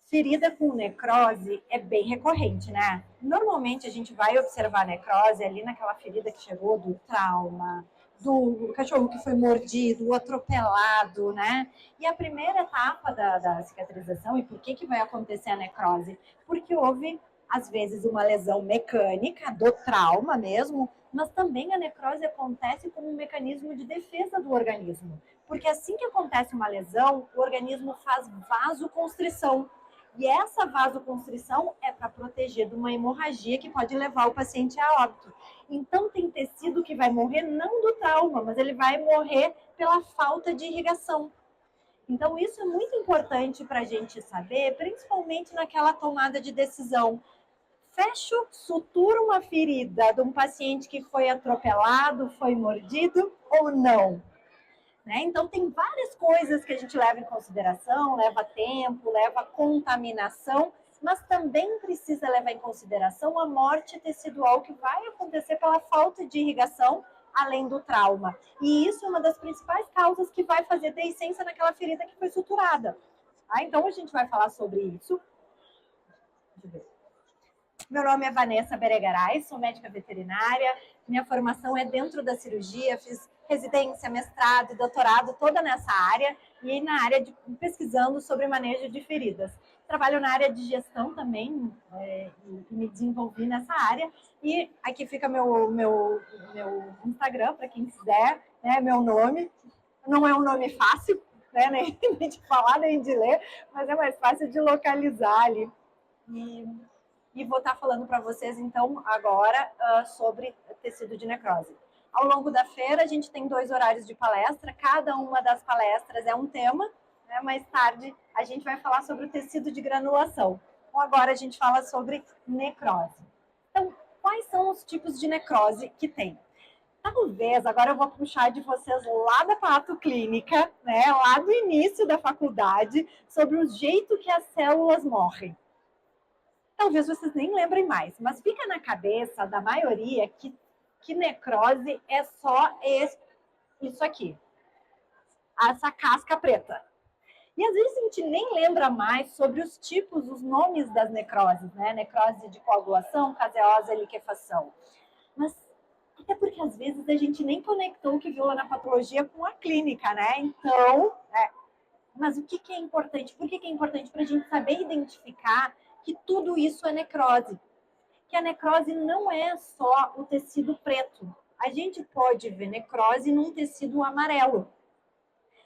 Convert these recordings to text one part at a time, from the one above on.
Ferida com necrose é bem recorrente, né? Normalmente a gente vai observar a necrose ali naquela ferida que chegou do trauma, do cachorro que foi mordido, atropelado, né? E a primeira etapa da cicatrização, e por que vai acontecer a necrose? Porque houve, às vezes, uma lesão mecânica do trauma mesmo, mas também a necrose acontece como um mecanismo de defesa do organismo. Porque assim que acontece uma lesão, o organismo faz vasoconstrição. E essa vasoconstrição é para proteger de uma hemorragia que pode levar o paciente a óbito. Então, tem tecido que vai morrer não do trauma, mas ele vai morrer pela falta de irrigação. Então, isso é muito importante para a gente saber, principalmente naquela tomada de decisão. Fecho, suturo uma ferida de um paciente que foi atropelado, foi mordido ou não? Né? Então, tem várias coisas que a gente leva em consideração, leva tempo, leva contaminação, mas também precisa levar em consideração a morte tecidual que vai acontecer pela falta de irrigação, além do trauma. E isso é uma das principais causas que vai fazer deiscência naquela ferida que foi suturada. Tá? Então, a gente vai falar sobre isso. Deixa eu ver. Meu nome é Vanessa Beregaray, sou médica veterinária, minha formação é dentro da cirurgia, fiz residência, mestrado e doutorado toda nessa área e na área de pesquisando sobre manejo de feridas. Trabalho na área de gestão também e me desenvolvi nessa área. E aqui fica meu Instagram, para quem quiser, né, meu nome. Não é um nome fácil, né, nem de falar, nem de ler, mas é mais fácil de localizar ali. E vou estar falando para vocês, então, agora sobre tecido de necrose. Ao longo da feira, a gente tem 2 horários de palestra, cada uma das palestras é um tema, né? Mais tarde, a gente vai falar sobre o tecido de granulação. Então, agora a gente fala sobre necrose. Então, quais são os tipos de necrose que tem? Talvez, agora eu vou puxar de vocês lá da patoclínica, né, lá do início da faculdade, sobre o jeito que as células morrem. Talvez vocês nem lembrem mais, mas fica na cabeça da maioria que necrose é só isso aqui, essa casca preta. E às vezes a gente nem lembra mais sobre os tipos, os nomes das necroses, né? Necrose de coagulação, caseosa e liquefação. Mas até porque às vezes a gente nem conectou o que viu lá na patologia com a clínica, né? Então, mas o que é importante? Por que é importante? Para a gente saber identificar que tudo isso é necrose. Que a necrose não é só o tecido preto. A gente pode ver necrose num tecido amarelo.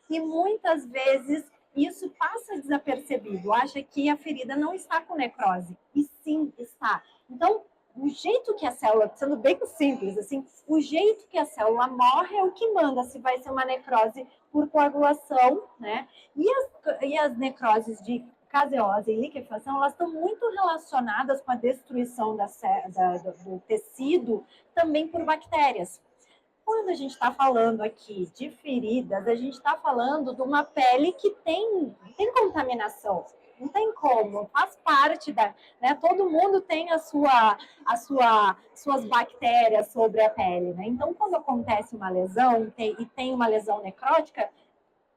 E muitas vezes isso passa desapercebido. Acha que a ferida não está com necrose. E sim, está. Então, o jeito que a célula, sendo bem simples, assim, o jeito que a célula morre é o que manda se vai ser uma necrose por coagulação, né? E as necroses de caseose e liquefação, elas estão muito relacionadas com a destruição do tecido, também por bactérias. Quando a gente está falando aqui de feridas, a gente está falando de uma pele que tem contaminação. Não tem como, faz parte da, né? Todo mundo tem suas bactérias sobre a pele, né? Então, quando acontece uma lesão e tem uma lesão necrótica,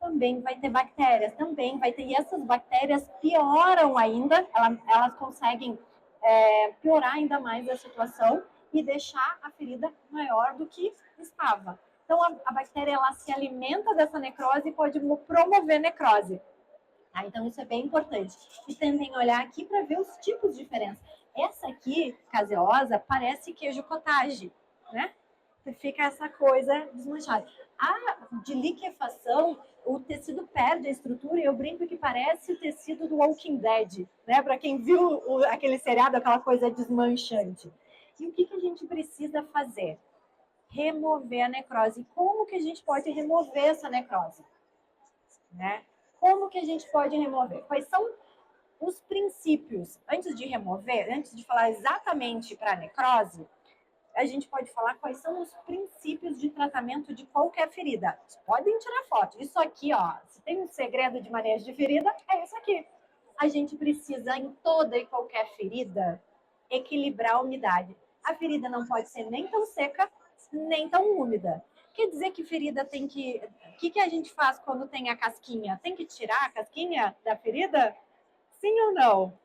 também vai ter bactérias, também vai ter, e essas bactérias pioram ainda, elas conseguem piorar ainda mais a situação e deixar a ferida maior do que estava. Então, a bactéria ela se alimenta dessa necrose e pode promover necrose. Tá? Então, isso é bem importante. E também olhar aqui para ver os tipos de diferença. Essa aqui, caseosa, parece queijo cottage, né? Fica essa coisa desmanchada. A de liquefação, o tecido perde a estrutura e eu brinco que parece o tecido do Walking Dead, né? Para quem viu aquele seriado, aquela coisa desmanchante. E o que a gente precisa fazer? Remover a necrose. Como que a gente pode remover essa necrose? Né? Como que a gente pode remover? Quais são os princípios? Antes de remover, antes de falar exatamente para a necrose, a gente pode falar quais são os princípios de tratamento de qualquer ferida. Vocês podem tirar foto. Isso aqui, ó, se tem um segredo de manejo de ferida, é isso aqui. A gente precisa, em toda e qualquer ferida, equilibrar a umidade. A ferida não pode ser nem tão seca, nem tão úmida. Quer dizer que ferida tem que... O que a gente faz quando tem a casquinha? Tem que tirar a casquinha da ferida? Sim ou não?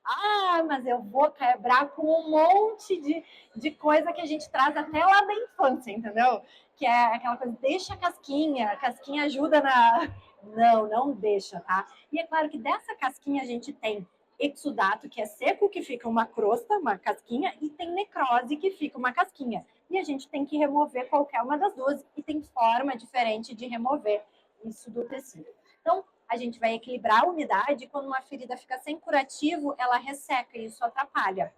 Ah, mas eu vou quebrar com um monte de coisa que a gente traz até lá da infância, entendeu? Que é aquela coisa, deixa a casquinha ajuda na. Não, não deixa, tá? E é claro que dessa casquinha a gente tem exudato, que é seco, que fica uma crosta, uma casquinha, e tem necrose, que fica uma casquinha. E a gente tem que remover qualquer uma das duas, e tem forma diferente de remover isso do tecido. Então, a gente vai equilibrar a umidade. Quando uma ferida fica sem curativo, ela resseca e isso atrapalha.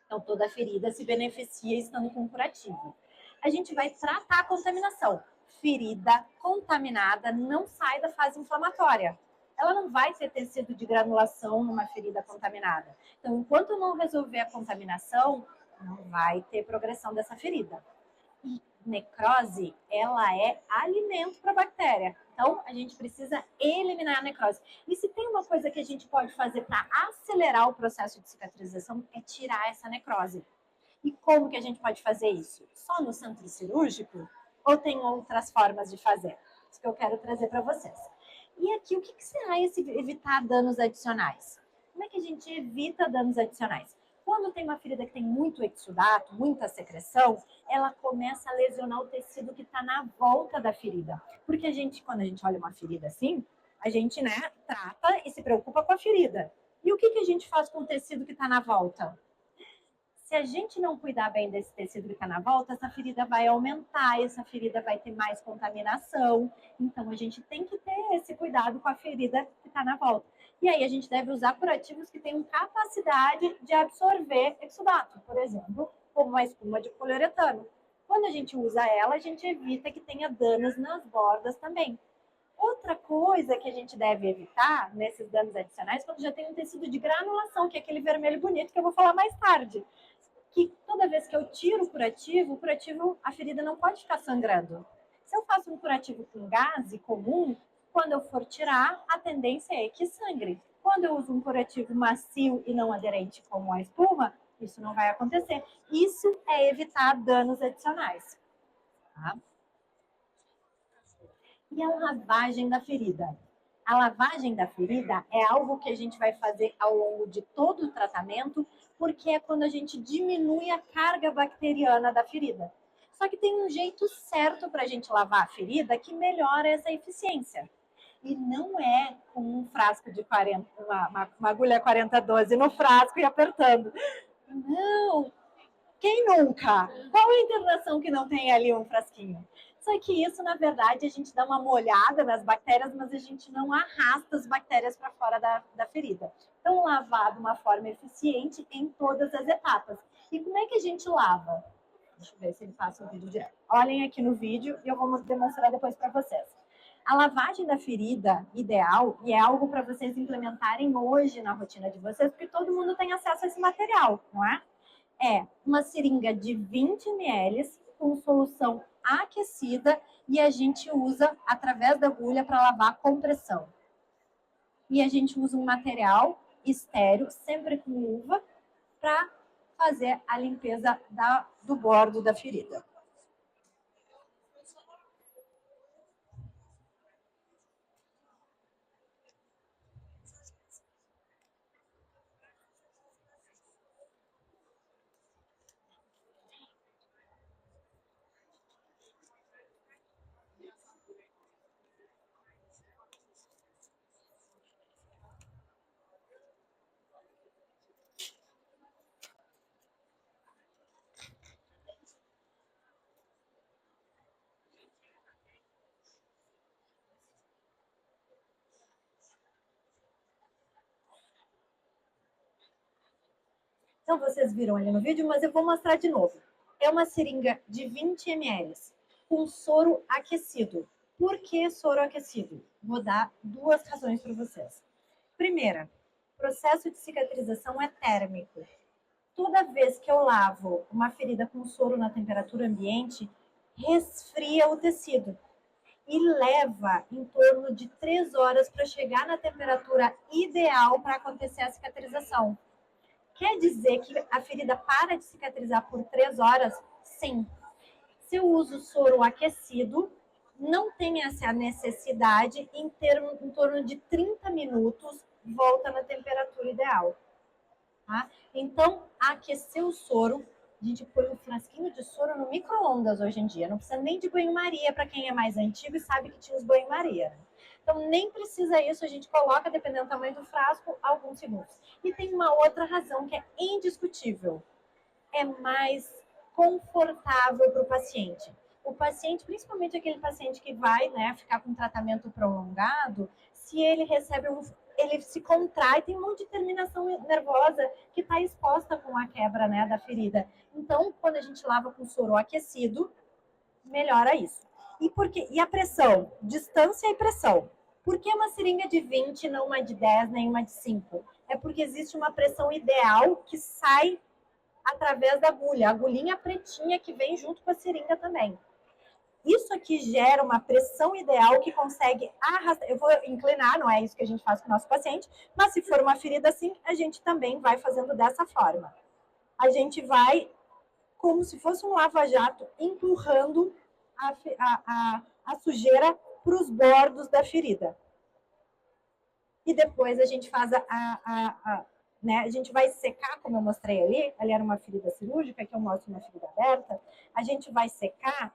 Então, toda ferida se beneficia estando com curativo. A gente vai tratar a contaminação. Ferida contaminada não sai da fase inflamatória. Ela não vai ter tecido de granulação numa ferida contaminada. Então, enquanto não resolver a contaminação, não vai ter progressão dessa ferida. E necrose, ela é alimento para a bactéria. Então, a gente precisa eliminar a necrose. E se tem uma coisa que a gente pode fazer para acelerar o processo de cicatrização, é tirar essa necrose. E como que a gente pode fazer isso? Só no centro cirúrgico? Ou tem outras formas de fazer? Isso que eu quero trazer para vocês. E aqui, o que será esse evitar danos adicionais? Como é que a gente evita danos adicionais? Quando tem uma ferida que tem muito exudato, muita secreção, ela começa a lesionar o tecido que está na volta da ferida. Porque a gente, quando a gente olha uma ferida assim, a gente, né, trata e se preocupa com a ferida. E o que a gente faz com o tecido que está na volta? Se a gente não cuidar bem desse tecido que está na volta, essa ferida vai aumentar, essa ferida vai ter mais contaminação. Então, a gente tem que ter esse cuidado com a ferida que está na volta. E aí, a gente deve usar curativos que tenham capacidade de absorver exudato, por exemplo, como a espuma de poliuretano. Quando a gente usa ela, a gente evita que tenha danos nas bordas também. Outra coisa que a gente deve evitar nesses danos adicionais, quando já tem um tecido de granulação, que é aquele vermelho bonito que eu vou falar mais tarde, que toda vez que eu tiro o curativo, a ferida não pode ficar sangrando. Se eu faço um curativo com gase comum, quando eu for tirar, a tendência é que sangre. Quando eu uso um curativo macio e não aderente como a espuma, isso não vai acontecer. Isso é evitar danos adicionais. Tá? E a lavagem da ferida? A lavagem da ferida é algo que a gente vai fazer ao longo de todo o tratamento, porque é quando a gente diminui a carga bacteriana da ferida. Só que tem um jeito certo para a gente lavar a ferida que melhora essa eficiência. E não é com um frasco de 40, uma agulha 40-12 no frasco e apertando. Não, quem nunca? Qual é a internação que não tem ali um frasquinho? Só que isso, na verdade, a gente dá uma molhada nas bactérias, mas a gente não arrasta as bactérias para fora da ferida. Então, lavar de uma forma eficiente em todas as etapas. E como é que a gente lava? Deixa eu ver se ele passa o vídeo direto. Olhem aqui no vídeo e eu vou demonstrar depois para vocês. A lavagem da ferida ideal, e é algo para vocês implementarem hoje na rotina de vocês, porque todo mundo tem acesso a esse material, não é? É uma seringa de 20 ml com solução aquecida e a gente usa através da agulha para lavar com pressão. E a gente usa um material estéreo, sempre com luva, para fazer a limpeza do bordo da ferida. Então, vocês viram ali no vídeo, mas eu vou mostrar de novo. É uma seringa de 20 ml com soro aquecido. Por que soro aquecido? Vou dar duas razões para vocês. Primeira, o processo de cicatrização é térmico. Toda vez que eu lavo uma ferida com soro na temperatura ambiente, resfria o tecido e leva em torno de 3 horas para chegar na temperatura ideal para acontecer a cicatrização. Quer dizer que a ferida para de cicatrizar por 3 horas? Sim. Se eu uso soro aquecido, não tem essa necessidade, em torno de 30 minutos, volta na temperatura ideal. Tá? Então, aquecer o soro, a gente põe um frasquinho de soro no micro-ondas hoje em dia. Não precisa nem de banho-maria para quem é mais antigo e sabe que tinha os banho-maria. Então, nem precisa isso, a gente coloca, dependendo do tamanho do frasco, alguns segundos. E tem uma outra razão que é indiscutível. É mais confortável para o paciente. O paciente, principalmente aquele paciente que vai, né, ficar com tratamento prolongado, se ele recebe ele se contrai, tem um monte de terminação nervosa que está exposta com a quebra, né, da ferida. Então, quando a gente lava com soro aquecido, melhora isso. E a pressão? Distância e pressão. Por que uma seringa de 20, não uma de 10, nem uma de 5? É porque existe uma pressão ideal que sai através da agulha, a agulhinha pretinha que vem junto com a seringa também. Isso aqui gera uma pressão ideal que consegue arrastar. Eu vou inclinar, não é isso que a gente faz com o nosso paciente, mas se for uma ferida assim, a gente também vai fazendo dessa forma. A gente vai, como se fosse um lava-jato, empurrando a sujeira para os bordos da ferida. E depois a gente faz né, a gente vai secar, como eu mostrei ali era uma ferida cirúrgica, que eu mostro uma ferida aberta, a gente vai secar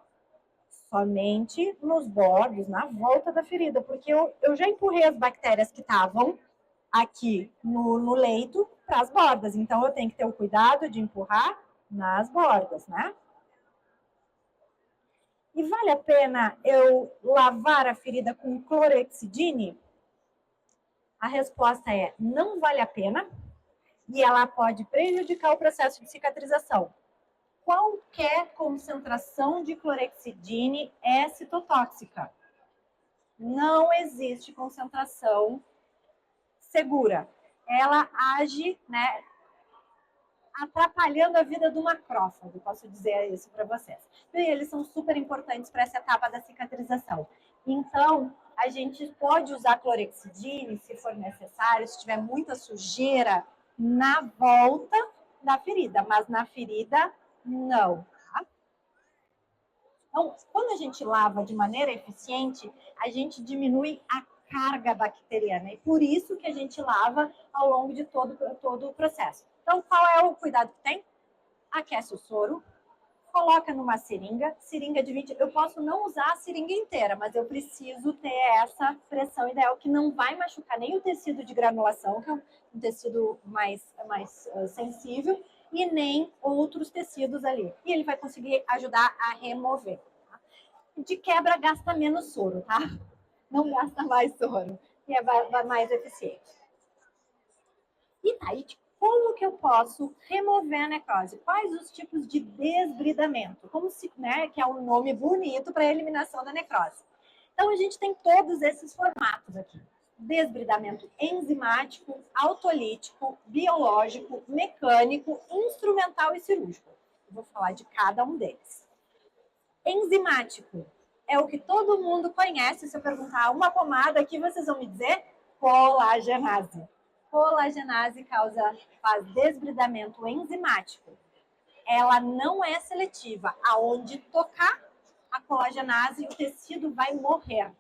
somente nos bordos, na volta da ferida, porque eu já empurrei as bactérias que estavam aqui no leito para as bordas, então eu tenho que ter o cuidado de empurrar nas bordas, né? E vale a pena eu lavar a ferida com clorexidine? A resposta é não vale a pena e ela pode prejudicar o processo de cicatrização. Qualquer concentração de clorexidine é citotóxica. Não existe concentração segura. Ela age, né, atrapalhando a vida do macrófago, posso dizer isso para vocês. E eles são super importantes para essa etapa da cicatrização. Então, a gente pode usar clorexidine se for necessário, se tiver muita sujeira na volta da ferida, mas na ferida, não. Tá? Então, quando a gente lava de maneira eficiente, a gente diminui a carga bacteriana. E por isso que a gente lava ao longo de todo o processo. Então, qual é o cuidado que tem? Aquece o soro, coloca numa seringa de 20. Eu posso não usar a seringa inteira, mas eu preciso ter essa pressão ideal que não vai machucar nem o tecido de granulação, que é um tecido mais sensível, e nem outros tecidos ali. E ele vai conseguir ajudar a remover. Tá? De quebra, gasta menos soro, tá? Não gasta mais soro, que é mais eficiente. E aí, como que eu posso remover a necrose? Quais os tipos de desbridamento? Como se, né, que é um nome bonito para a eliminação da necrose. Então, a gente tem todos esses formatos aqui. Desbridamento enzimático, autolítico, biológico, mecânico, instrumental e cirúrgico. Eu vou falar de cada um deles. Enzimático é o que todo mundo conhece. Se eu perguntar uma pomada aqui, vocês vão me dizer colagenase. Colagenase faz desbridamento enzimático. Ela não é seletiva. Aonde tocar a colagenase, o tecido vai morrer.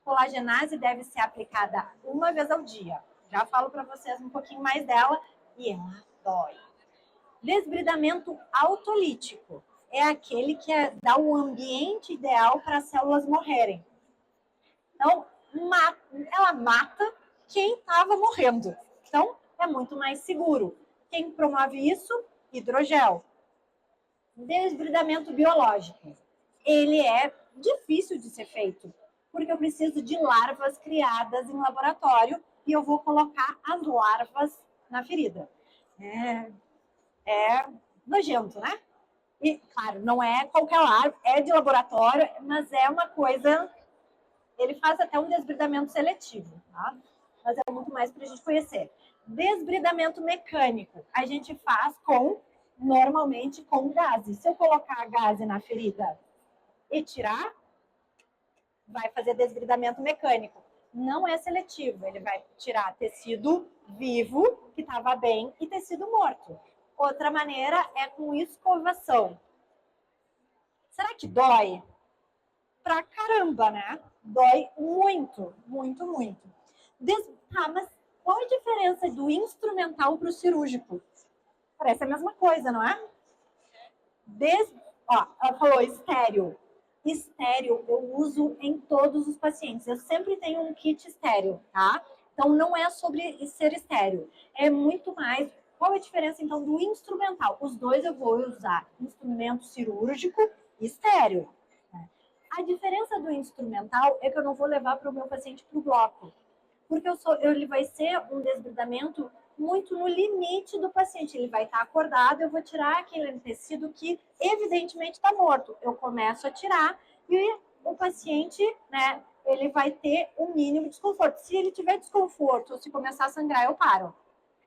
Colagenase deve ser aplicada uma vez ao dia. Já falo para vocês um pouquinho mais dela e ela dói. Desbridamento autolítico é aquele que dá o ambiente ideal para as células morrerem. Então, ela mata quem estava morrendo. Então, é muito mais seguro. Quem promove isso? Hidrogel. Desbridamento biológico. Ele é difícil de ser feito, porque eu preciso de larvas criadas em laboratório e eu vou colocar as larvas na ferida. É nojento, né? E, claro, não é qualquer larva, é de laboratório, mas é uma coisa... Ele faz até um desbridamento seletivo, tá? Mas é muito mais para a gente conhecer. Desbridamento mecânico, a gente faz normalmente com gases. Se eu colocar a gase na ferida e tirar, vai fazer desbridamento mecânico. Não é seletivo, ele vai tirar tecido vivo, que estava bem, e tecido morto. Outra maneira é com escovação. Será que dói? pra caramba, né? Dói muito, muito, muito. Tá, mas qual a diferença do instrumental para o cirúrgico? Parece a mesma coisa, não é? Ó, ela falou estéreo. Estéreo eu uso em todos os pacientes. Eu sempre tenho um kit estéreo, tá? Então não é sobre ser estéreo. É muito mais. Qual a diferença então do instrumental? Os dois eu vou usar instrumento cirúrgico e estéreo. A diferença do instrumental é que eu não vou levar para o meu paciente para o bloco, porque ele vai ser um desbridamento muito no limite do paciente. Ele vai estar acordado, eu vou tirar aquele tecido que evidentemente está morto. Eu começo a tirar e o paciente, né, ele vai ter o mínimo de desconforto. Se ele tiver desconforto ou se começar a sangrar, eu paro.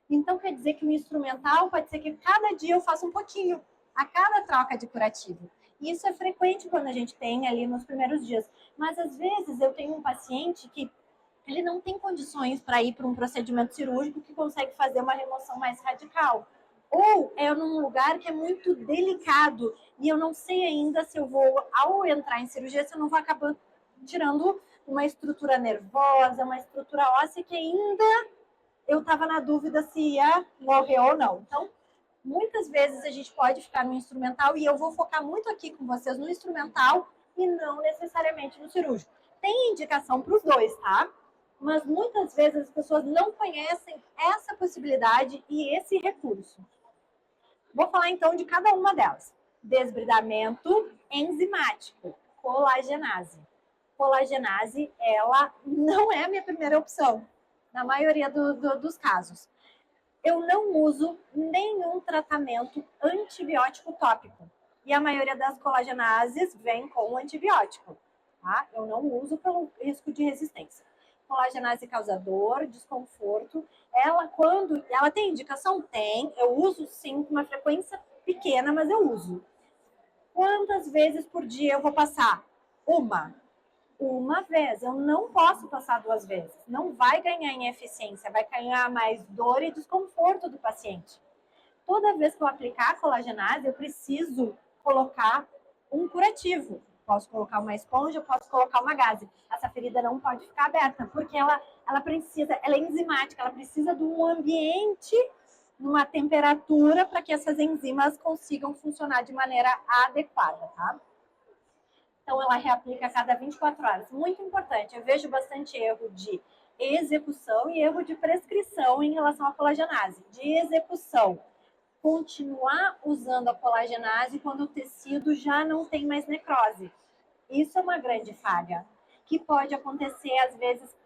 Então quer dizer que o instrumental pode ser que cada dia eu faça um pouquinho, a cada troca de curativo. E isso é frequente quando a gente tem ali nos primeiros dias. Mas às vezes eu tenho um paciente que ele não tem condições para ir para um procedimento cirúrgico que consegue fazer uma remoção mais radical. Ou é num lugar que é muito delicado e eu não sei ainda se eu vou, ao entrar em cirurgia, se eu não vou acabar tirando uma estrutura nervosa, uma estrutura óssea que ainda eu estava na dúvida se ia morrer ou não. Então, muitas vezes a gente pode ficar no instrumental e eu vou focar muito aqui com vocês no instrumental e não necessariamente no cirúrgico. Tem indicação para os dois, tá? Mas muitas vezes as pessoas não conhecem essa possibilidade e esse recurso. Vou falar então de cada uma delas. Desbridamento enzimático, colagenase. Colagenase, ela não é a minha primeira opção, na maioria dos casos. Eu não uso nenhum tratamento antibiótico tópico. E a maioria das colagenases vem com antibiótico. Tá? Eu não uso pelo risco de resistência. Colagenase causa dor, desconforto. Quando ela tem indicação? Tem. Eu uso sim com uma frequência pequena, mas eu uso. Quantas vezes por dia eu vou passar? Uma vez. Eu não posso passar 2 vezes. Não vai ganhar em eficiência, vai ganhar mais dor e desconforto do paciente. Toda vez que eu aplicar a colagenase, eu preciso colocar um curativo. Posso colocar uma esponja, posso colocar uma gaze. Essa ferida não pode ficar aberta, porque ela é enzimática, ela precisa de um ambiente, uma temperatura para que essas enzimas consigam funcionar de maneira adequada, tá? Então, ela reaplica a cada 24 horas. Muito importante, eu vejo bastante erro de execução e erro de prescrição em relação à colagenase. De execução, continuar usando a colagenase quando o tecido já não tem mais necrose. Isso é uma grande falha, que pode acontecer, às vezes,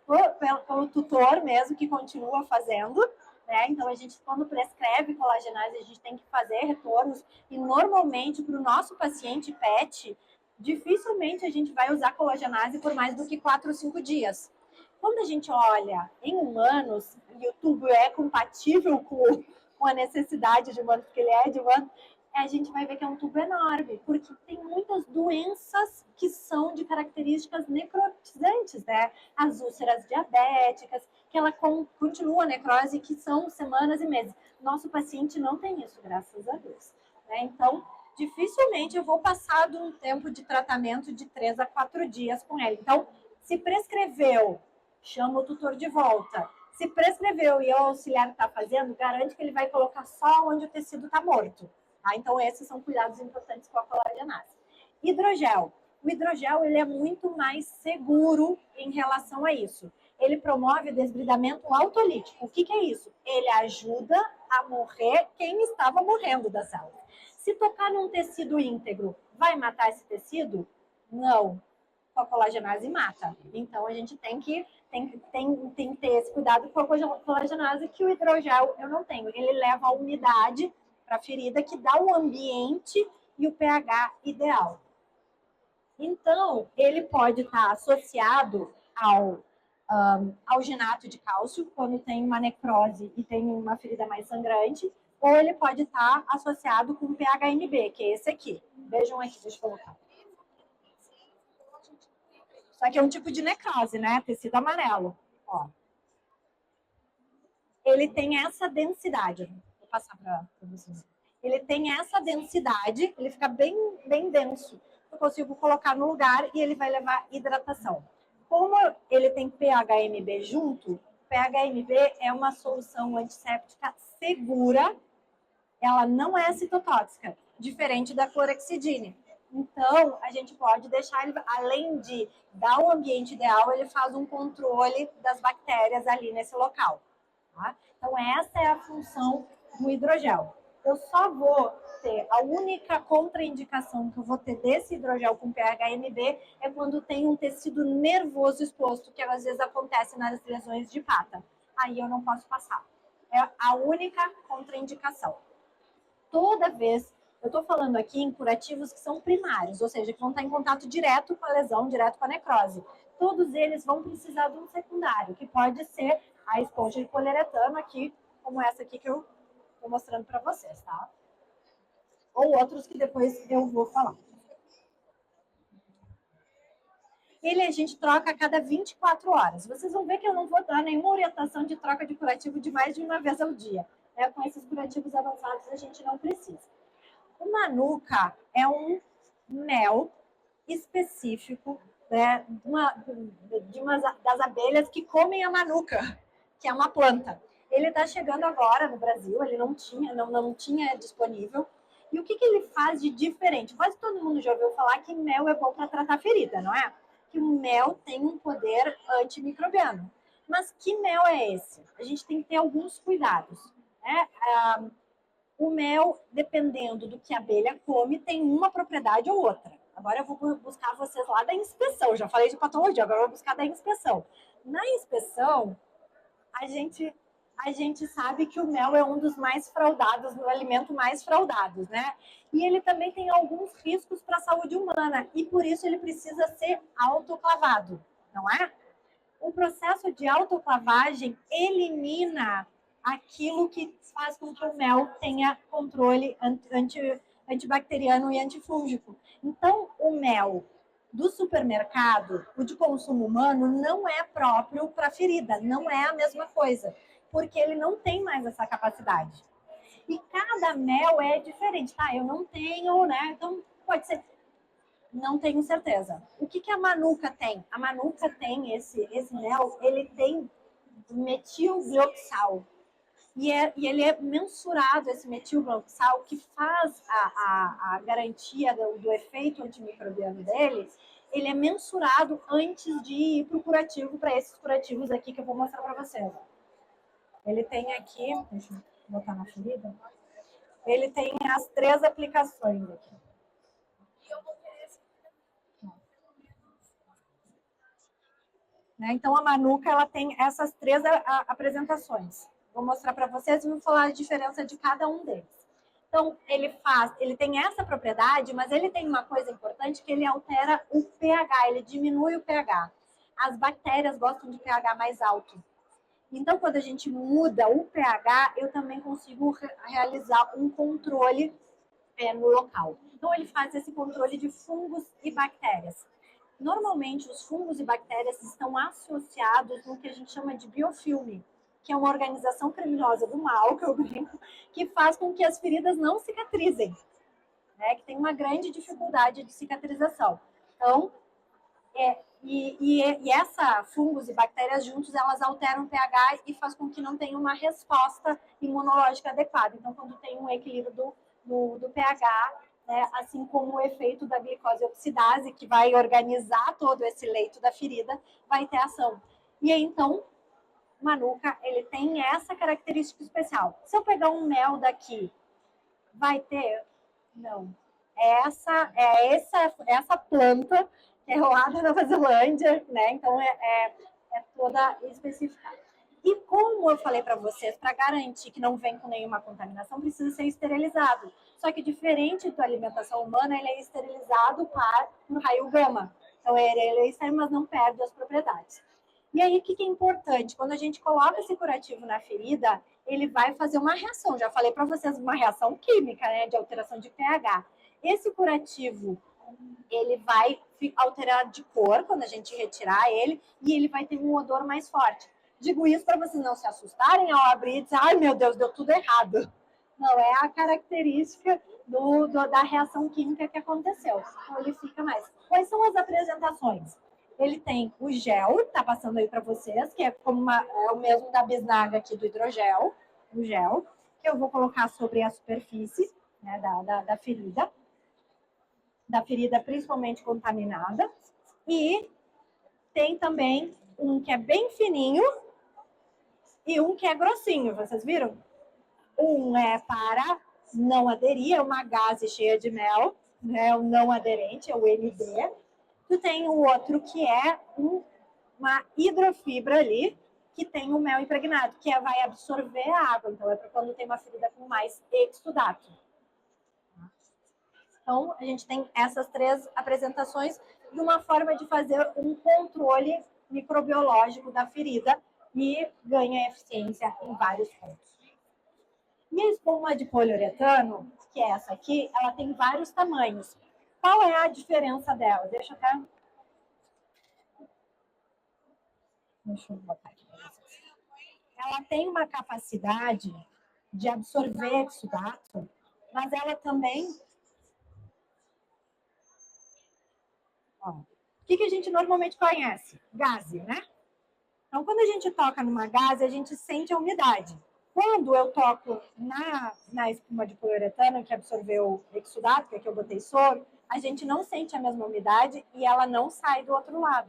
pelo tutor mesmo, que continua fazendo, né? Então, a gente, quando prescreve colagenase, a gente tem que fazer retornos, e normalmente, para o nosso paciente PET, dificilmente a gente vai usar colagenase por mais do que 4 ou 5 dias. Quando a gente olha em humanos, e o tubo é compatível com a necessidade de humanos, porque ele é de humanos, a gente vai ver que é um tubo enorme, porque tem muitas doenças que são de características necrotizantes, né? As úlceras diabéticas, que ela continua a necrose, que são semanas e meses. Nosso paciente não tem isso, graças a Deus. Né? Então, dificilmente eu vou passar de um tempo de tratamento de 3 a 4 dias com ele. Então, se prescreveu, chama o tutor de volta. Se prescreveu e o auxiliar está fazendo, garante que ele vai colocar só onde o tecido está morto. Tá? Então, esses são cuidados importantes com a colagenase. Hidrogel. O hidrogel ele é muito mais seguro em relação a isso. Ele promove desbridamento autolítico. O que é isso? Ele ajuda a morrer quem estava morrendo da célula. Se tocar num tecido íntegro, vai matar esse tecido? Não. Com a colagenase mata. Então, a gente tem que ter esse cuidado com a colagenase, que o hidrogel eu não tenho. Ele leva a umidade para a ferida, que dá o ambiente e o pH ideal. Então, ele pode estar associado ao alginato de cálcio, quando tem uma necrose e tem uma ferida mais sangrante, ou ele pode estar associado com PHMB, que é esse aqui. Vejam aqui, deixa eu colocar. Isso aqui é um tipo de necrose, né? Tecido amarelo. Ó. Ele tem essa densidade. Vou passar para vocês. Ele tem essa densidade, ele fica bem denso. eu consigo colocar no lugar e ele vai levar hidratação. Como ele tem PHMB junto, PHMB é uma solução antisséptica segura, ela não é citotóxica, diferente da clorexidine. Então, a gente pode deixar ele, além de dar o ambiente ideal, ele faz um controle das bactérias ali nesse local. Tá? Então, essa é a função do hidrogel. Eu só vou ter, a única contraindicação que eu vou ter desse hidrogel com PHMB é quando tem um tecido nervoso exposto, que às vezes acontece nas lesões de pata. Aí eu não posso passar. É a única contraindicação. Toda vez, eu estou falando aqui em curativos que são primários, ou seja, que vão estar em contato direto com a lesão, direto com a necrose. Todos eles vão precisar de um secundário, que pode ser a esponja de poliuretano aqui, como essa aqui que eu estou mostrando para vocês, tá? Ou outros que depois eu vou falar. Ele a gente troca a cada 24 horas. Vocês vão ver que eu não vou dar nenhuma orientação de troca de curativo de mais de uma vez ao dia. Com esses curativos avançados a gente não precisa. O Manuka é um mel específico, né, de uma das abelhas que comem a manuka, que é uma planta. Ele está chegando agora no Brasil, ele não tinha disponível. E o que ele faz de diferente? Quase todo mundo já ouviu falar que mel é bom para tratar ferida, não é? Que o mel tem um poder antimicrobiano. Mas que mel é esse? A gente tem que ter alguns cuidados. Né? O mel, dependendo do que a abelha come, tem uma propriedade ou outra. Agora eu vou buscar vocês lá da inspeção. Já falei de patologia, agora eu vou buscar da inspeção. Na inspeção, a gente sabe que o mel é um dos mais fraudados, o alimento mais fraudados, né? E ele também tem alguns riscos para a saúde humana, e por isso ele precisa ser autoclavado, não é? O processo de autoclavagem elimina aquilo que faz com que o mel tenha controle antibacteriano e antifúngico. Então, o mel do supermercado, o de consumo humano, não é próprio para ferida, não é a mesma coisa, porque ele não tem mais essa capacidade. E cada mel é diferente, tá? Eu não tenho, né? Então, pode ser. Não tenho certeza. O que a manuka tem? A manuka tem esse mel, ele tem metilglioxal. E ele é mensurado, esse metilglioxal, que faz a garantia do efeito antimicrobiano dele, ele é mensurado antes de ir para o curativo, para esses curativos aqui que eu vou mostrar para vocês. Ele tem aqui, deixa eu botar na ferida, ele tem as 3 aplicações aqui. Então, a manuka ela tem essas 3 apresentações. Vou mostrar para vocês e vou falar a diferença de cada um deles. Então, ele tem essa propriedade, mas ele tem uma coisa importante que ele altera o pH, ele diminui o pH. As bactérias gostam de pH mais alto. Então, quando a gente muda o pH, eu também consigo realizar um controle no local. Então, ele faz esse controle de fungos e bactérias. Normalmente, os fungos e bactérias estão associados no que a gente chama de biofilme, que é uma organização criminosa do mal, que eu brinco, que faz com que as feridas não cicatrizem, né? Que tem uma grande dificuldade de cicatrização. Então, essa fungos e bactérias juntos, elas alteram o pH e faz com que não tenha uma resposta imunológica adequada. Então, quando tem um equilíbrio do pH, né, assim como o efeito da glicose oxidase, que vai organizar todo esse leito da ferida, vai ter ação. E aí, então, manuka, ele tem essa característica especial. Se eu pegar um mel daqui, vai ter? Não. Essa planta que é lá da Nova Zelândia, né? Então é toda específica. E como eu falei para vocês, para garantir que não vem com nenhuma contaminação, precisa ser esterilizado. Só que diferente da alimentação humana, ele é esterilizado por raio gama. Então ele é estéril, mas não perde as propriedades. E aí, o que é importante? Quando a gente coloca esse curativo na ferida, ele vai fazer uma reação. Já falei para vocês, uma reação química, né? De alteração de pH. Esse curativo, ele vai alterar de cor quando a gente retirar ele, e ele vai ter um odor mais forte. Digo isso para vocês não se assustarem ao abrir e dizer, ai meu Deus, deu tudo errado. Não, é a característica da reação química que aconteceu. Então, ele fica mais. Quais são as apresentações? Ele tem o gel, tá passando aí para vocês, que é como é o mesmo da bisnaga aqui do hidrogel, o gel, que eu vou colocar sobre a superfície, né, da ferida principalmente contaminada. E tem também um que é bem fininho e um que é grossinho, vocês viram? Um é para não aderir, é uma gaze cheia de mel, né? O não aderente, é o MD. Tu tem o outro que é uma hidrofibra ali, que tem o mel impregnado, que vai absorver a água. Então, é para quando tem uma ferida com mais exudato. Então, a gente tem essas três apresentações de uma forma de fazer um controle microbiológico da ferida e ganha eficiência em vários pontos. E a espuma de poliuretano, que é essa aqui, ela tem vários tamanhos. Qual é a diferença dela? Deixa eu botar aqui para vocês. Ela tem uma capacidade de absorver exudato, mas ela também... Ó, o que a gente normalmente conhece? Gaze, né? Então, quando a gente toca numa gaze, a gente sente a umidade. Quando eu toco na espuma de poliuretano, que absorveu o exudato, que aqui eu botei soro, a gente não sente a mesma umidade e ela não sai do outro lado.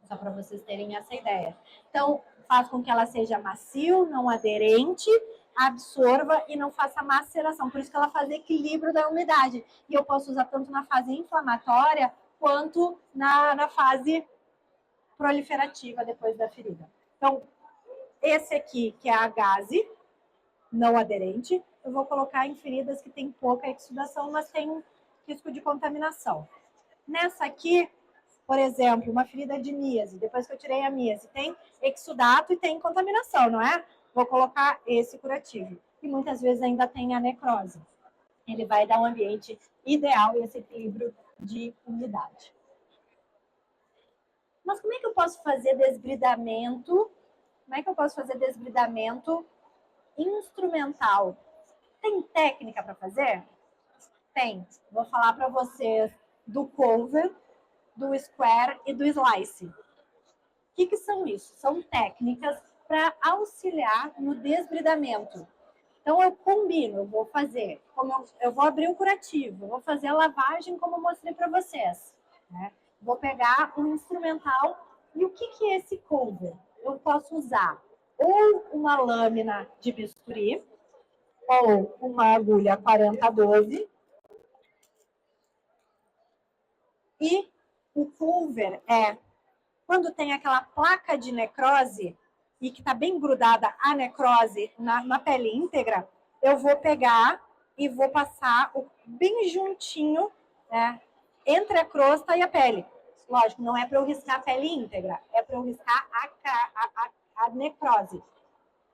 Só para vocês terem essa ideia. Então, faz com que ela seja macio, não aderente, absorva e não faça maceração. Por isso que ela faz equilíbrio da umidade. E eu posso usar tanto na fase inflamatória quanto na fase proliferativa depois da ferida. Então, esse aqui, que é a gaze, não aderente, eu vou colocar em feridas que tem pouca exudação, mas tem um risco de contaminação. Nessa aqui, por exemplo, uma ferida de míase, depois que eu tirei a míase, tem exudato e tem contaminação, não é? Vou colocar esse curativo. E muitas vezes ainda tem a necrose. Ele vai dar um ambiente ideal e esse equilíbrio de umidade. Mas como é que eu posso fazer desbridamento? Como é que eu posso fazer desbridamento instrumental? Tem técnica para fazer? Tem. Vou falar para vocês do cover, do square e do slice. O que são isso? São técnicas para auxiliar no desbridamento. Então, eu combino, eu vou fazer, eu vou abrir o curativo, eu vou fazer a lavagem como eu mostrei para vocês, né? Vou pegar um instrumental. E o que é esse cover? Eu posso usar ou uma lâmina de bisturi, ou uma agulha 4012. E o cover é quando tem aquela placa de necrose e que está bem grudada a necrose na pele íntegra, eu vou pegar e vou passar bem juntinho, né, entre a crosta e a pele. Lógico, não é para eu riscar a pele íntegra, é para eu riscar a necrose.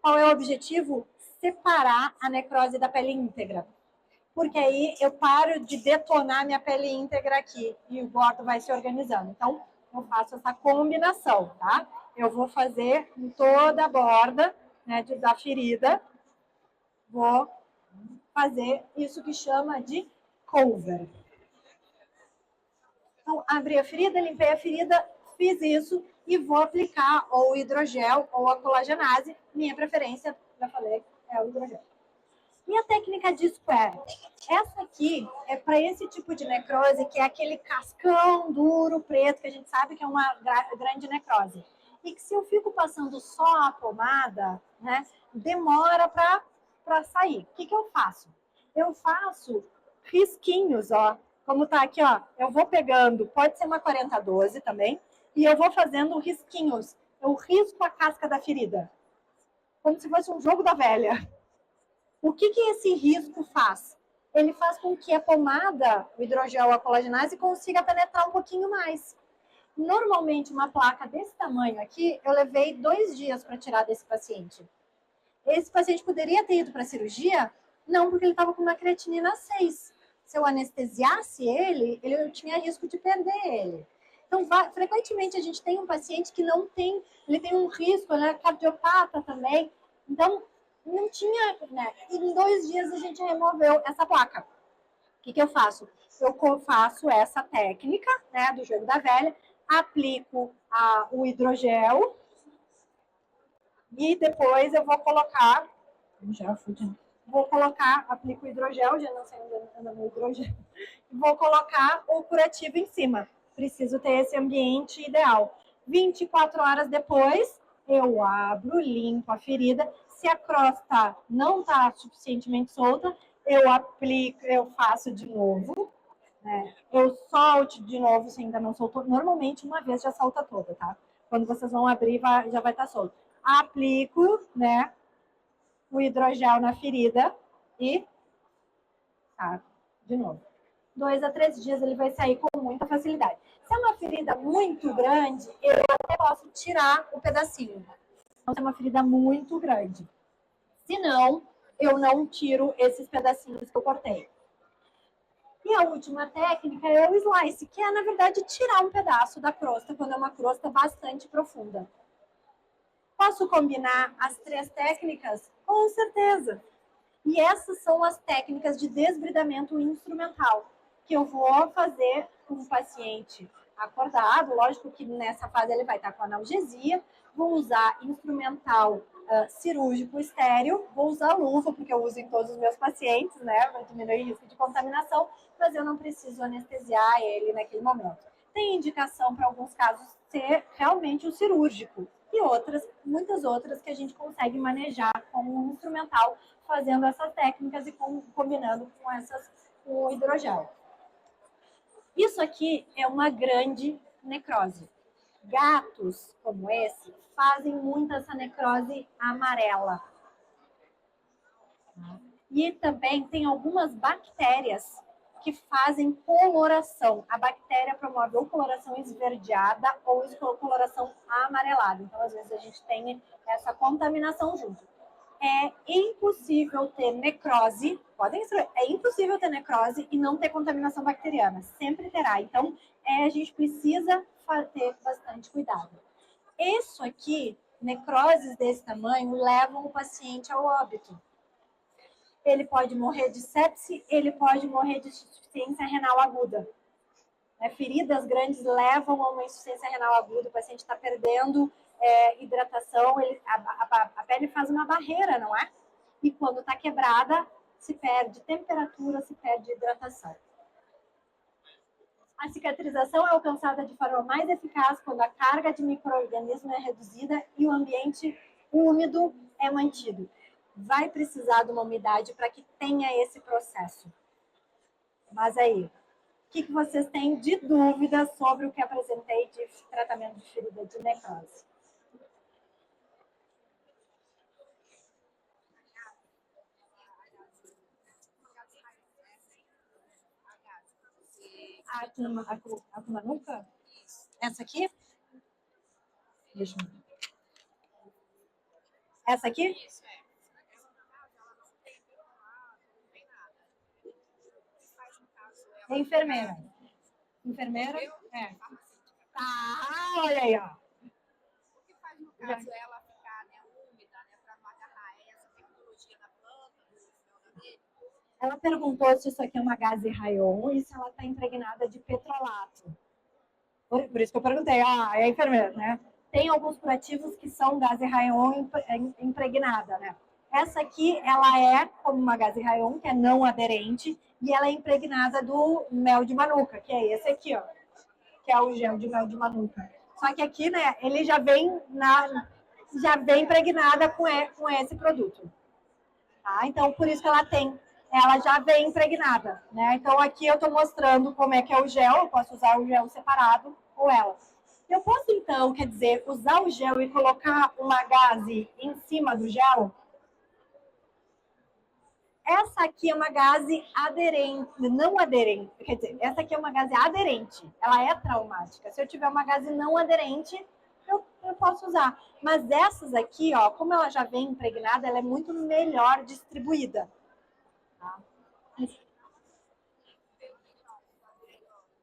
Qual é o objetivo? Separar a necrose da pele íntegra. Porque aí eu paro de detonar minha pele íntegra aqui e o bordo vai se organizando. Então, eu faço essa combinação, tá? Eu vou fazer em toda a borda, né, da ferida, vou fazer isso que chama de cover. Então, abri a ferida, limpei a ferida, fiz isso e vou aplicar ou o hidrogel ou a colagenase. Minha preferência, já falei, é o hidrogel. E a técnica de square? Essa aqui é para esse tipo de necrose, que é aquele cascão duro, preto, que a gente sabe que é uma grande necrose. E que se eu fico passando só a pomada, né, demora para sair. O que eu faço? Eu faço risquinhos, ó. Como tá aqui, ó. Eu vou pegando, pode ser uma 4012 também, e eu vou fazendo risquinhos. Eu risco a casca da ferida. Como se fosse um jogo da velha. O que esse risco faz? Ele faz com que a pomada, o hidrogel, a colagenase, consiga penetrar um pouquinho mais. Normalmente, uma placa desse tamanho aqui, eu levei 2 dias para tirar desse paciente. Esse paciente poderia ter ido para a cirurgia? Não, porque ele estava com uma creatinina 6. Se eu anestesiasse ele, eu tinha risco de perder ele. Então, frequentemente, a gente tem um paciente que não tem, ele tem um risco, né, cardiopata também. Então, não tinha, né? E em 2 dias a gente removeu essa placa. O que eu faço? Eu faço essa técnica, né, do jogo da velha, aplico o hidrogel e depois eu vou colocar, aplico o hidrogel, já não sei onde anda meu hidrogel, vou colocar o curativo em cima. Preciso ter esse ambiente ideal. 24 horas depois, eu abro, limpo a ferida. Se a crosta não está suficientemente solta, eu aplico, eu faço de novo. Eu solte de novo se ainda não soltou. Normalmente, uma vez já solta toda, tá? Quando vocês vão abrir, já vai estar solto. Aplico, né, o hidrogel na ferida e tá, de novo. 2 a 3 dias ele vai sair com muita facilidade. Se é uma ferida muito grande, eu até posso tirar o pedacinho. Então, se é uma ferida muito grande. Se não, eu não tiro esses pedacinhos que eu cortei. E a última técnica é o slice, que é, na verdade, tirar um pedaço da crosta quando é uma crosta bastante profunda. Posso combinar as 3 técnicas? Com certeza! E essas são as técnicas de desbridamento instrumental, que eu vou fazer com o paciente acordado. Lógico que nessa fase ele vai estar com analgesia. Vou usar instrumental cirúrgico estéreo. Vou usar luva, porque eu uso em todos os meus pacientes, né? Para diminuir o risco de contaminação, mas eu não preciso anestesiar ele naquele momento. Tem indicação para alguns casos ser realmente o cirúrgico. E muitas outras que a gente consegue manejar com um instrumental, fazendo essas técnicas e combinando com o hidrogel. Isso aqui é uma grande necrose. Gatos como esse fazem muito essa necrose amarela. E também tem algumas bactérias que fazem coloração. A bactéria promove ou coloração esverdeada ou coloração amarelada. Então, às vezes, a gente tem essa contaminação junto. É impossível ter necrose, é impossível ter necrose e não ter contaminação bacteriana. Sempre terá. Então, a gente precisa ter bastante cuidado. Isso aqui, necroses desse tamanho, levam o paciente ao óbito. Ele pode morrer de sepse, ele pode morrer de insuficiência renal aguda. Feridas grandes levam a uma insuficiência renal aguda, o paciente está perdendo hidratação, a pele faz uma barreira, não é? E quando está quebrada, se perde temperatura, se perde hidratação. A cicatrização é alcançada de forma mais eficaz quando a carga de micro-organismo é reduzida e o ambiente úmido é mantido. Vai precisar de uma umidade para que tenha esse processo. Mas aí, o que vocês têm de dúvida sobre o que apresentei de tratamento de ferida de necrose? A manuca? Essa aqui? Deixa eu ver. Essa aqui? É enfermeira. Enfermeira? É. Ah, olha aí, ó. O que faz no caso ela ficar, né, úmida, né, para não agarrar essa tecnologia da planta, do mel dele? Ela perguntou se isso aqui é uma gaze rayon e se ela está impregnada de petrolato. Por isso que eu perguntei, é a enfermeira, né? Tem alguns curativos que são gaze rayon impregnada, né? Essa aqui, ela é como uma gaze rayon, que é não aderente, e ela é impregnada do mel de manuka, que é esse aqui, ó, que é o gel de mel de manuka. Só que aqui, né, ele já vem impregnada com esse produto. Tá? Então, por isso que ela já vem impregnada, né? Então, aqui eu estou mostrando como é que é o gel, eu posso usar o gel separado ou ela. Eu posso, então, quer dizer, usar o gel e colocar uma gaze em cima do gel? Essa aqui é uma gaze aderente, não aderente, quer dizer, essa aqui é uma gaze aderente, ela é traumática. Se eu tiver uma gaze não aderente, eu posso usar. Mas essas aqui, ó, como ela já vem impregnada, ela é muito melhor distribuída. Tá?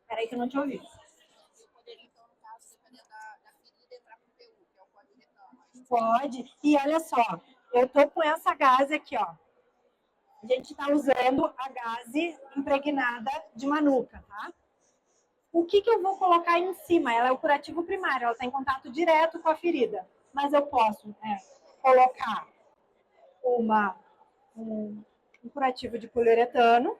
Peraí que eu não te ouvi. Eu poderia, então, no caso, dependendo da ferida, entrar com PU, que é o poliuretano. Pode. E olha só, Eu tô com essa gaze aqui, ó. A gente está usando a gaze impregnada de manuka, tá? O que eu vou colocar em cima? Ela é o curativo primário, ela está em contato direto com a ferida. Mas eu posso colocar um curativo de poliuretano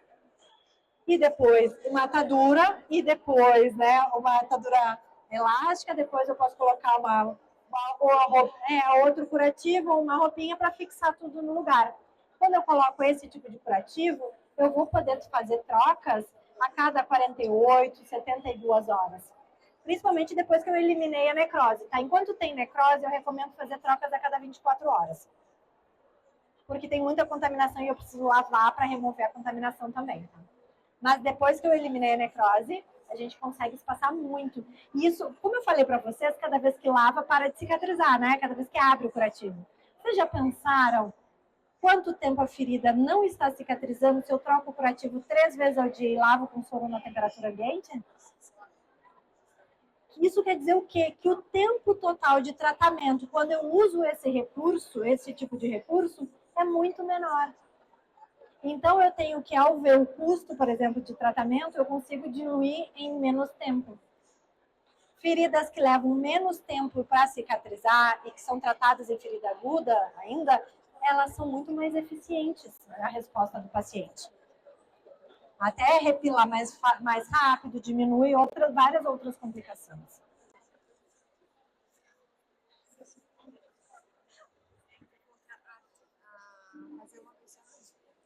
e depois uma atadura e depois, né, uma atadura elástica. Depois eu posso colocar outro curativo, uma roupinha para fixar tudo no lugar. Quando eu coloco esse tipo de curativo, eu vou poder fazer trocas a cada 48, 72 horas. Principalmente depois que eu eliminei a necrose, tá? Enquanto tem necrose, eu recomendo fazer trocas a cada 24 horas. Porque tem muita contaminação e eu preciso lavar para remover a contaminação também, tá? Mas depois que eu eliminei a necrose, a gente consegue espaçar muito. E isso, como eu falei para vocês, cada vez que lava, para de cicatrizar, né? Cada vez que abre o curativo. Vocês já pensaram quanto tempo a ferida não está cicatrizando se eu troco o curativo 3 vezes ao dia e lavo com soro na temperatura ambiente? Isso quer dizer o quê? Que o tempo total de tratamento, quando eu uso esse recurso, esse tipo de recurso, é muito menor. Então, eu tenho que, ao ver o custo, por exemplo, de tratamento, eu consigo diluir em menos tempo. Feridas que levam menos tempo para cicatrizar e que são tratadas em ferida aguda ainda, elas são muito mais eficientes na resposta do paciente. Até repilar mais rápido, diminui várias outras complicações.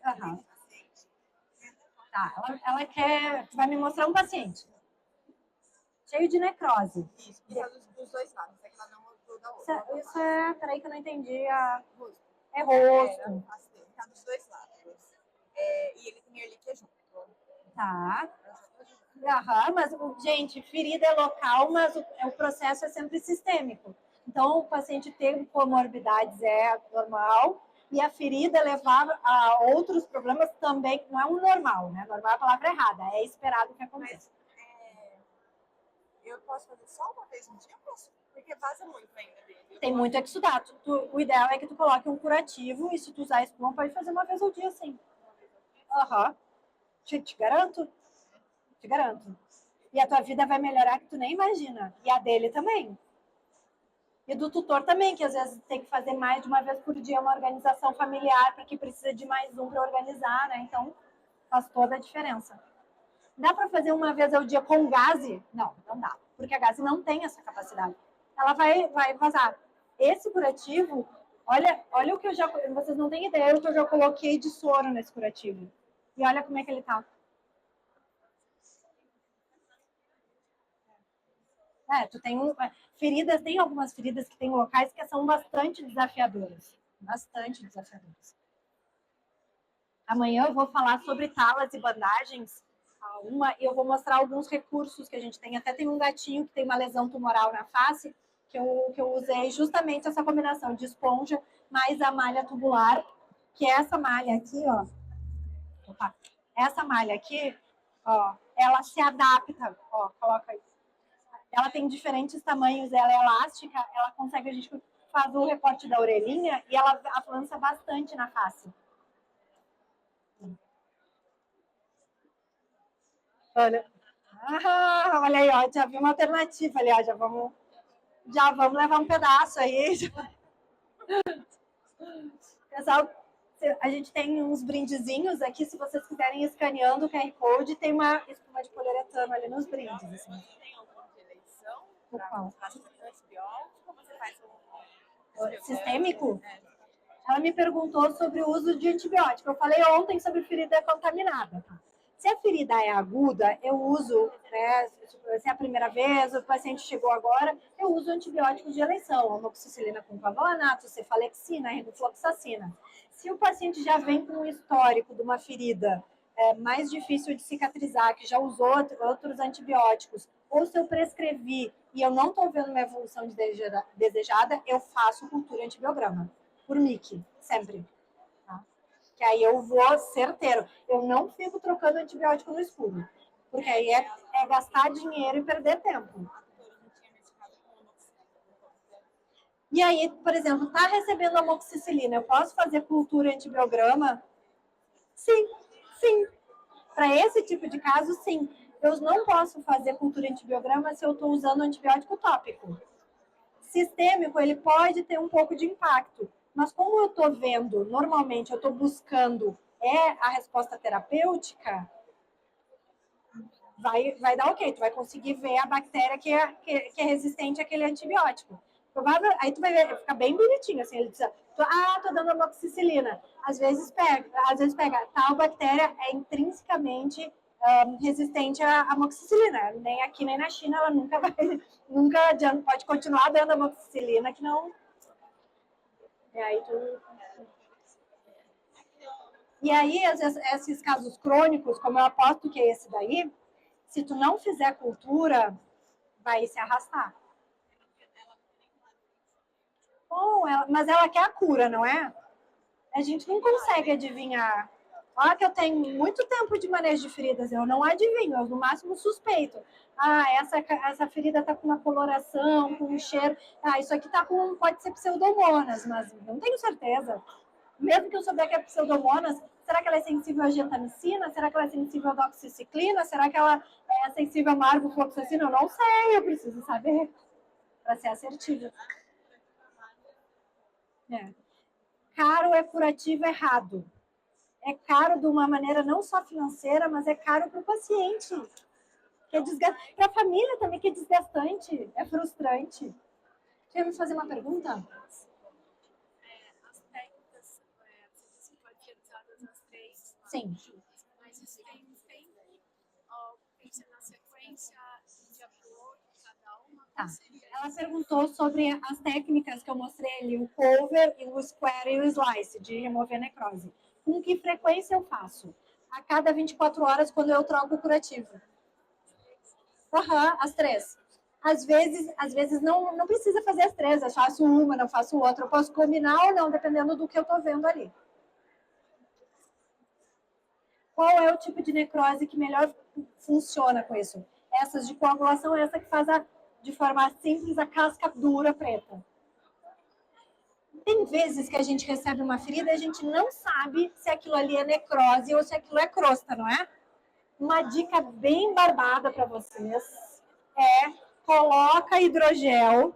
Uhum. Tá, ela quer. Vai me mostrar um paciente cheio de necrose. Isso, dos dois lados, é que ela não ajuda a outra. Isso é. Peraí que eu não entendi. Rosto. É rosto. Tá dos dois lados. E ele tem erlíquia junto. Tá. Aham, mas, gente, ferida é local, mas o processo é sempre sistêmico. Então, o paciente ter comorbidades é normal, e a ferida levar a outros problemas também não é um normal, né? Normal é a palavra errada, é esperado que aconteça. Eu posso fazer só uma vez no dia? Eu posso, porque vaza muito ainda dele. Tem muito é que estudar. O ideal é que tu coloque um curativo, e se tu usar espuma, pode fazer uma vez ao dia, sim. Aham. Te garanto. Te garanto. E a tua vida vai melhorar que tu nem imagina. E a dele também. E do tutor também, que às vezes tem que fazer mais de uma vez por dia uma organização familiar, porque precisa de mais um para organizar, né? Então, faz toda a diferença. Dá para fazer uma vez ao dia com gaze? Não, não dá. Porque a gaze não tem essa capacidade. Ela vai vazar. Esse curativo, olha o que eu já... Vocês não têm ideia do que eu já coloquei de soro nesse curativo. E olha como é que ele tá. Tu tem feridas, tem algumas feridas que tem locais que são bastante desafiadoras. Bastante desafiadoras. Amanhã eu vou falar sobre talas e bandagens. E eu vou mostrar alguns recursos que a gente tem. Até tem um gatinho que tem uma lesão tumoral na face, que eu usei justamente essa combinação de esponja mais a malha tubular, que é essa malha aqui, ó. Opa, essa malha aqui, ó, ela se adapta, ó, coloca aí. Ela tem diferentes tamanhos, ela é elástica, ela consegue, a gente faz o recorte da orelhinha e ela avança bastante na face. Olha, olha aí, ó, já vi uma alternativa ali, ó, já vamos levar um pedaço aí. Pessoal, a gente tem uns brindezinhos aqui, se vocês quiserem escaneando o QR Code, tem uma espuma de poliuretano ali nos brindes. Assim. Tem alguma eleição para antibiótico? Você faz sistêmico? Ela me perguntou sobre o uso de antibiótico. Eu falei ontem sobre ferida contaminada. Tá? Se a ferida é aguda, eu uso, né, se é a primeira vez, o paciente chegou agora, eu uso antibióticos de eleição, amoxicilina com clavulanato, cefalexina, ribofloxacina. Se o paciente já vem com um histórico de uma ferida mais difícil de cicatrizar, que já usou outros antibióticos, ou se eu prescrevi e eu não estou vendo uma evolução desejada, eu faço cultura antibiograma, por MIC, sempre. Que aí eu vou certeiro. Eu não fico trocando antibiótico no escuro. Porque aí é gastar dinheiro e perder tempo. E aí, por exemplo, está recebendo amoxicilina, eu posso fazer cultura antibiograma? Sim, sim. Para esse tipo de caso, sim. Eu não posso fazer cultura antibiograma se eu estou usando antibiótico tópico. Sistêmico, ele pode ter um pouco de impacto, mas como eu estou vendo, normalmente eu estou buscando a resposta terapêutica, vai dar ok, tu vai conseguir ver a bactéria que é resistente àquele antibiótico. Provável, aí tu vai ver, fica bem bonitinho, assim, ele diz, tô dando amoxicilina. Às vezes pega, tal bactéria é intrinsecamente resistente à amoxicilina. Nem aqui, nem na China, ela nunca vai, nunca adianta, pode continuar dando amoxicilina, que não... E aí, esses casos crônicos, como eu aposto que é esse daí, se tu não fizer cultura, vai se arrastar. Mas ela quer a cura, não é? A gente não consegue adivinhar. Olha que eu tenho muito tempo de manejo de feridas, eu não adivinho, eu no máximo suspeito. Essa ferida está com uma coloração, com um cheiro. Isso aqui pode ser pseudomonas, mas não tenho certeza. Mesmo que eu souber que é pseudomonas, será que ela é sensível à gentamicina? Será que ela é sensível à doxiciclina? Será que ela é sensível à marvofloxacina? Eu não sei, eu preciso saber para ser assertiva. Caro é curativo errado. É caro de uma maneira não só financeira, mas é caro para o paciente. Que é para a família também, que é desgastante, é frustrante. Quer me fazer uma pergunta? As técnicas, você pode ser usadas as três. Sim. Mas isso tem que ser na sequência de apoio cada uma. Ela perguntou sobre as técnicas que eu mostrei ali, o cover, o square e o slice, de remover necrose. Com que frequência eu faço? A cada 24 horas, quando eu troco o curativo. As três. Às vezes não precisa fazer as três, eu faço uma, não faço outra. Eu posso combinar ou não, dependendo do que eu estou vendo ali. Qual é o tipo de necrose que melhor funciona com isso? Essas de coagulação, essa que faz de forma simples a casca dura preta. Tem vezes que a gente recebe uma ferida e a gente não sabe se aquilo ali é necrose ou se aquilo é crosta, não é? Uma dica bem barbada para vocês é coloca hidrogel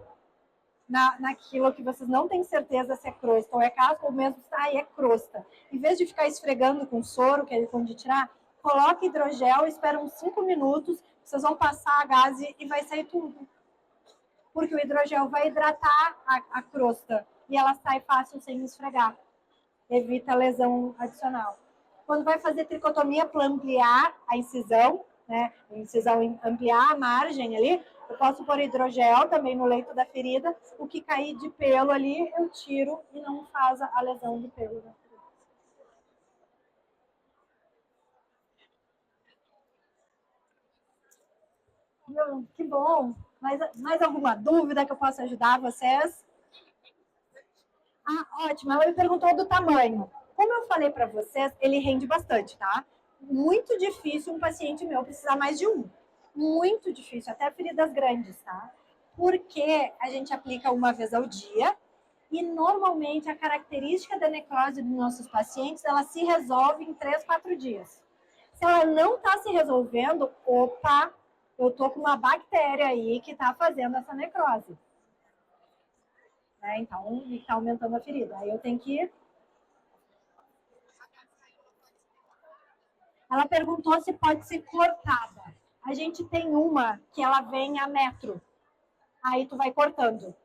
naquilo que vocês não têm certeza se é crosta ou é casca, ou mesmo é crosta. Em vez de ficar esfregando com soro, que é onde tirar, coloca hidrogel, espera uns 5 minutos, vocês vão passar a gaze e vai sair tudo. Porque o hidrogel vai hidratar a crosta e ela sai fácil sem esfregar. Evita lesão adicional. Quando vai fazer tricotomia para ampliar a incisão, né? A incisão ampliar a margem ali, eu posso pôr hidrogel também no leito da ferida. O que cair de pelo ali, eu tiro e não faz a lesão do pelo da ferida. Que bom! Mais alguma dúvida que eu possa ajudar vocês? Ótimo. Ela me perguntou do tamanho. Como eu falei para vocês, ele rende bastante, tá? Muito difícil um paciente meu precisar mais de um. Muito difícil, até feridas grandes, tá? Porque a gente aplica uma vez ao dia e normalmente a característica da necrose dos nossos pacientes, ela se resolve em 3, 4 dias. Se ela não está se resolvendo, opa, eu tô com uma bactéria aí que está fazendo essa necrose. Então, está aumentando a ferida. Aí eu tenho que... Ela perguntou se pode ser cortada. A gente tem uma que ela vem a metro. Aí tu vai cortando.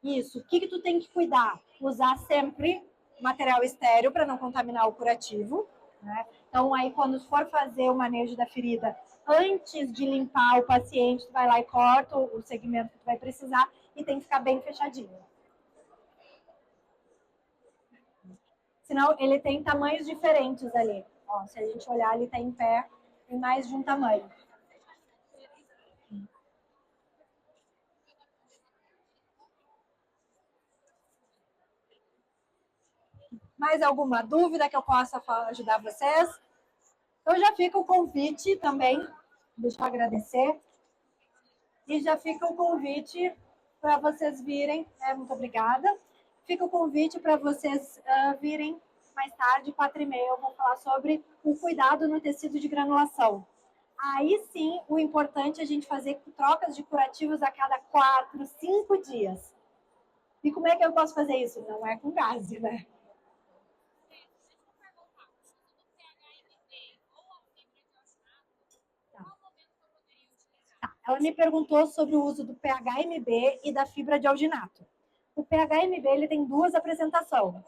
Isso. O que tu tem que cuidar? Usar sempre material estéreo para não contaminar o curativo. Né? Então, aí quando for fazer o manejo da ferida, antes de limpar o paciente, tu vai lá e corta o segmento que tu vai precisar e tem que ficar bem fechadinho. Senão, ele tem tamanhos diferentes ali. Se a gente olhar, ele está em pé em mais de um tamanho. Mais alguma dúvida que eu possa ajudar vocês? Então já fica o convite também, deixa eu agradecer, e já fica o convite para vocês virem. Muito obrigada. Fica o convite para vocês virem mais tarde, 4h30, eu vou falar sobre o cuidado no tecido de granulação. Aí sim, o importante é a gente fazer trocas de curativos a cada 4, 5 dias. E como é que eu posso fazer isso? Não é com gás, né? Ela me perguntou sobre o uso do PHMB e da fibra de alginato. O PHMB ele tem duas apresentações.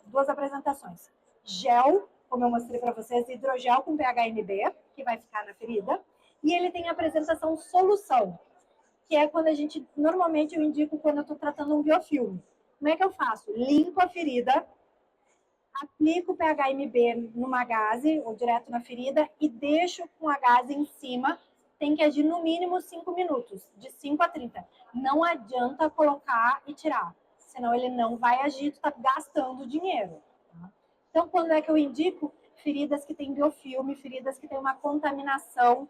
Gel, como eu mostrei para vocês, hidrogel com PHMB, que vai ficar na ferida. E ele tem a apresentação solução, que é quando normalmente eu indico quando eu estou tratando um biofilme. Como é que eu faço? Limpo a ferida, aplico o PHMB numa gaze, ou direto na ferida, e deixo com a gaze em cima. Tem que agir no mínimo 5 minutos, de 5 a 30. Não adianta colocar e tirar, senão ele não vai agir, tu está gastando dinheiro. Tá? Então, quando é que eu indico? Feridas que têm biofilme, feridas que têm uma contaminação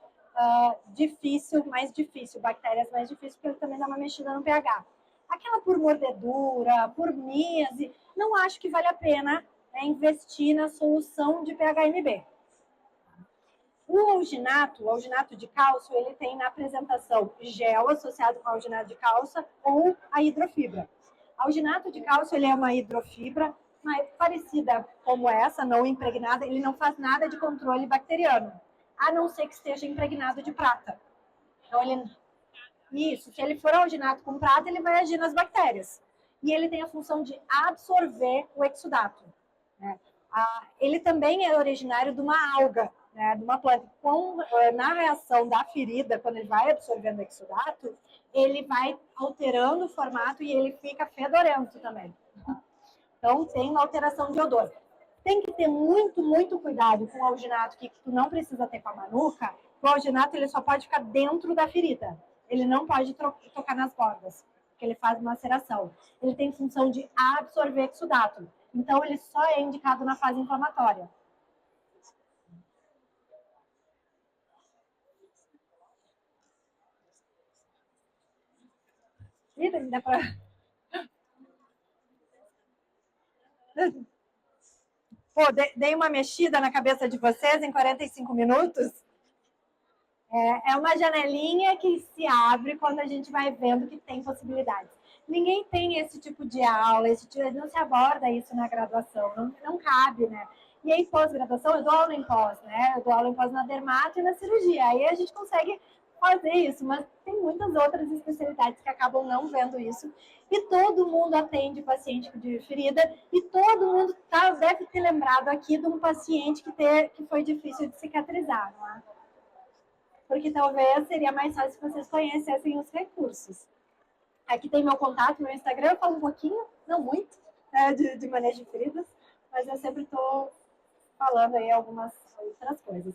mais difícil, bactérias mais difíceis, porque ele também dá uma mexida no pH. Aquela por mordedura, por míase, não acho que vale a pena investir na solução de PHMB. O alginato de cálcio, ele tem na apresentação gel associado com alginato de cálcio ou a hidrofibra. Alginato de cálcio, ele é uma hidrofibra parecida como essa, não impregnada, ele não faz nada de controle bacteriano, a não ser que esteja impregnado de prata. Então, se ele for alginato com prata, ele vai agir nas bactérias. E ele tem a função de absorver o exudato. Né? Ele também é originário de uma alga, né, de uma planta. Na reação da ferida, quando ele vai absorvendo o exudato, ele vai alterando o formato e ele fica fedorento também. Então, tem uma alteração de odor. Tem que ter muito, muito cuidado com o alginato, que tu não precisa ter com a manuka. O alginato ele só pode ficar dentro da ferida. Ele não pode tocar nas bordas, porque ele faz maceração. Ele tem função de absorver exudato. Então, ele só é indicado na fase inflamatória. Dá pra... Pô, dei uma mexida na cabeça de vocês em 45 minutos. É uma janelinha que se abre quando a gente vai vendo que tem possibilidades. Ninguém tem esse tipo de aula, não se aborda isso na graduação, não cabe, né? E aí, pós-graduação, eu dou aula em pós, né? Eu dou aula em pós na dermato e na cirurgia. Aí a gente consegue fazer isso, mas tem muitas outras especialidades que acabam não vendo isso. E todo mundo atende paciente de ferida e todo mundo deve ter lembrado aqui de um paciente que foi difícil de cicatrizar, não é? Porque talvez seria mais fácil se vocês conhecessem os recursos. Aqui tem meu contato, meu Instagram, eu falo um pouquinho, não muito, de manejo de feridas, mas eu sempre estou falando aí algumas outras coisas.